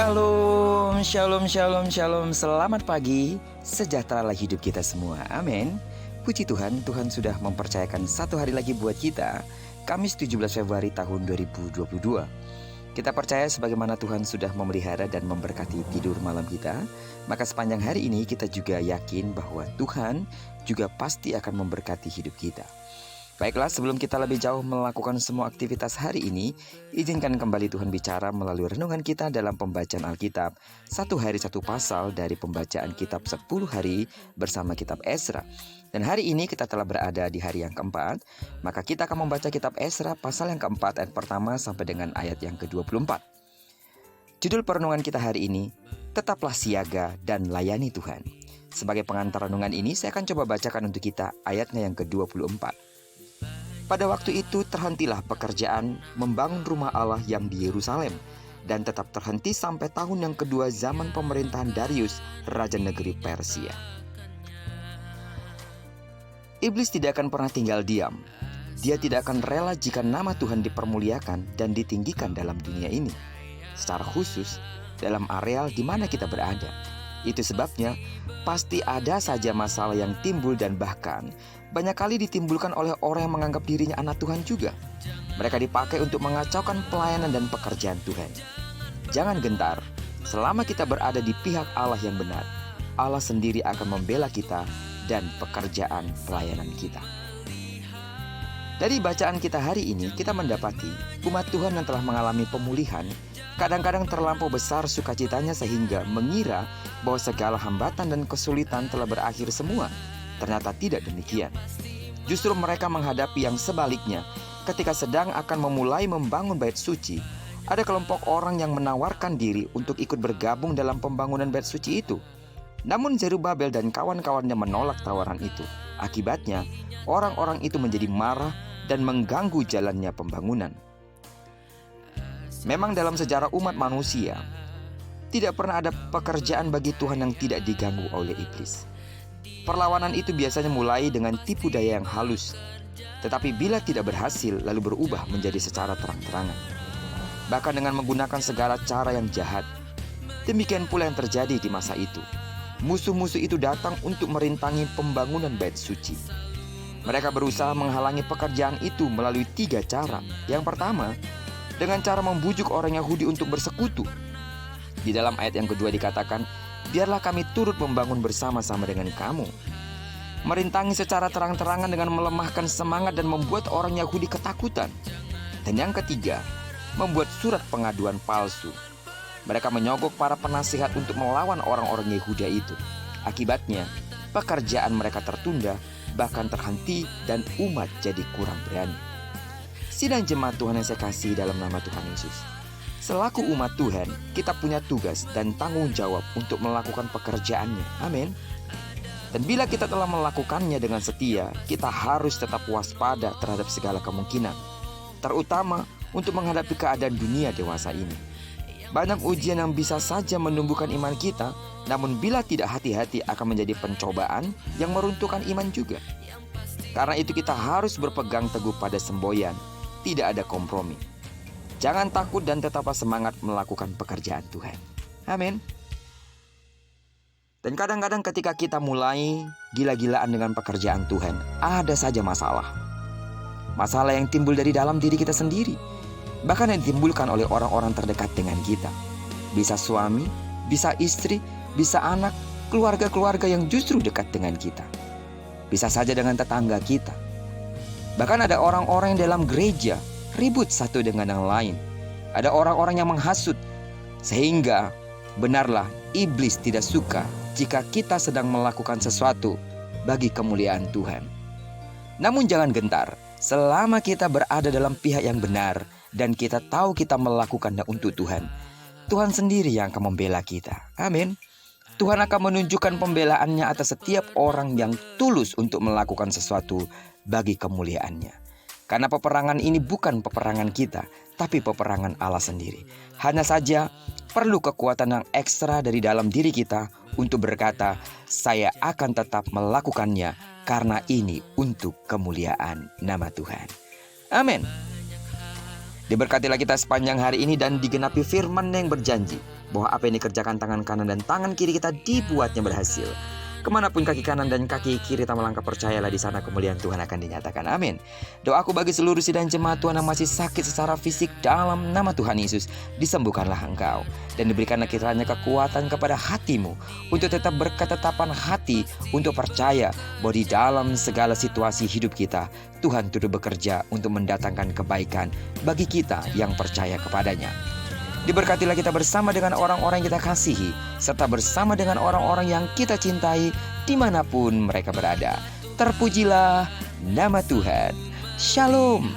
Shalom, shalom, shalom, shalom. Selamat pagi, sejahteralah hidup kita semua. Amin. Puji Tuhan, Tuhan sudah mempercayakan satu hari lagi buat kita, Kamis 17 Februari tahun 2022. Kita percaya sebagaimana Tuhan sudah memelihara dan memberkati tidur malam kita, maka sepanjang hari ini kita juga yakin bahwa Tuhan juga pasti akan memberkati hidup kita. Baiklah, sebelum kita lebih jauh melakukan semua aktivitas hari ini, izinkan kembali Tuhan bicara melalui renungan kita dalam pembacaan Alkitab. Satu hari satu pasal dari pembacaan kitab 10 hari bersama kitab Ezra. Dan hari ini kita telah berada di hari yang keempat, maka kita akan membaca kitab Ezra pasal yang keempat ayat pertama sampai dengan ayat yang ke-24. Judul perenungan kita hari ini, tetaplah siaga dan layani Tuhan. Sebagai pengantar renungan ini, saya akan coba bacakan untuk kita ayatnya yang ke-24. Pada waktu itu terhentilah pekerjaan membangun rumah Allah yang di Yerusalem dan tetap terhenti sampai tahun yang kedua zaman pemerintahan Darius, Raja Negeri Persia. Iblis tidak akan pernah tinggal diam. Dia tidak akan rela jika nama Tuhan dipermuliakan dan ditinggikan dalam dunia ini, secara khusus dalam areal di mana kita berada. Itu sebabnya pasti ada saja masalah yang timbul dan bahkan banyak kali ditimbulkan oleh orang yang menganggap dirinya anak Tuhan juga. Mereka dipakai untuk mengacaukan pelayanan dan pekerjaan Tuhan. Jangan gentar, selama kita berada di pihak Allah yang benar, Allah sendiri akan membela kita dan pekerjaan pelayanan kita. Dari bacaan kita hari ini, kita mendapati umat Tuhan yang telah mengalami pemulihan kadang-kadang terlampau besar sukacitanya sehingga mengira bahwa segala hambatan dan kesulitan telah berakhir semua. Ternyata tidak demikian. Justru mereka menghadapi yang sebaliknya. Ketika sedang akan memulai membangun bait suci, ada kelompok orang yang menawarkan diri untuk ikut bergabung dalam pembangunan bait suci itu. Namun Zerubabel dan kawan-kawannya menolak tawaran itu. Akibatnya, orang-orang itu menjadi marah dan mengganggu jalannya pembangunan. Memang dalam sejarah umat manusia, tidak pernah ada pekerjaan bagi Tuhan yang tidak diganggu oleh iblis. Perlawanan itu biasanya mulai dengan tipu daya yang halus, tetapi bila tidak berhasil lalu berubah menjadi secara terang-terangan, bahkan dengan menggunakan segala cara yang jahat. Demikian pula yang terjadi di masa itu. Musuh-musuh itu datang untuk merintangi pembangunan bait suci. Mereka berusaha menghalangi pekerjaan itu melalui 3 cara. Yang pertama, dengan cara membujuk orang Yahudi untuk bersekutu. Di dalam ayat yang kedua dikatakan, biarlah kami turut membangun bersama-sama dengan kamu. Merintangi secara terang-terangan dengan melemahkan semangat dan membuat orang Yahudi ketakutan. Dan yang ketiga, membuat surat pengaduan palsu. Mereka menyogok para penasihat untuk melawan orang-orang Yehuda itu. Akibatnya, pekerjaan mereka tertunda, bahkan terhenti dan umat jadi kurang berani. Sidang jemaat Tuhan yang saya kasih dalam nama Tuhan Yesus, selaku umat Tuhan, kita punya tugas dan tanggung jawab untuk melakukan pekerjaannya. Amin. Dan bila kita telah melakukannya dengan setia, kita harus tetap waspada terhadap segala kemungkinan, terutama untuk menghadapi keadaan dunia dewasa ini. Banyak ujian yang bisa saja menumbuhkan iman kita, namun bila tidak hati-hati akan menjadi pencobaan yang meruntuhkan iman juga. Karena itu kita harus berpegang teguh pada semboyan, tidak ada kompromi. Jangan takut dan tetaplah semangat melakukan pekerjaan Tuhan. Amin. Dan kadang-kadang ketika kita mulai gila-gilaan dengan pekerjaan Tuhan, ada saja masalah. Masalah yang timbul dari dalam diri kita sendiri, bahkan yang ditimbulkan oleh orang-orang terdekat dengan kita. Bisa suami, bisa istri, bisa anak, keluarga-keluarga yang justru dekat dengan kita. Bisa saja dengan tetangga kita. Bahkan ada orang-orang yang dalam gereja ribut satu dengan yang lain. Ada orang-orang yang menghasut. Sehingga benarlah iblis tidak suka jika kita sedang melakukan sesuatu bagi kemuliaan Tuhan. Namun jangan gentar, selama kita berada dalam pihak yang benar dan kita tahu kita melakukannya untuk Tuhan, Tuhan sendiri yang akan membela kita. Amin. Tuhan akan menunjukkan pembelaannya atas setiap orang yang tulus untuk melakukan sesuatu bagi kemuliaannya. Karena peperangan ini bukan peperangan kita, tapi peperangan Allah sendiri. Hanya saja perlu kekuatan yang ekstra dari dalam diri kita untuk berkata, saya akan tetap melakukannya karena ini untuk kemuliaan nama Tuhan. Amin. Diberkatilah kita sepanjang hari ini dan digenapi firman yang berjanji. bahwa apa yang dikerjakan tangan kanan dan tangan kiri kita dibuatnya berhasil. Kemanapun kaki kanan dan kaki kiri kita melangkah, percayalah di sana kemuliaan Tuhan akan dinyatakan. Amin. Doaku bagi seluruh sidang jemaat Tuhan yang masih sakit secara fisik, dalam nama Tuhan Yesus, disembuhkanlah engkau. Dan diberikanlah kiranya kekuatan kepada hatimu untuk tetap berketetapan hati, untuk percaya bahwa di dalam segala situasi hidup kita, Tuhan turut bekerja untuk mendatangkan kebaikan bagi kita yang percaya kepadanya. Diberkatilah kita bersama dengan orang-orang yang kita kasihi, serta bersama dengan orang-orang yang kita cintai dimanapun mereka berada. Terpujilah nama Tuhan. Shalom.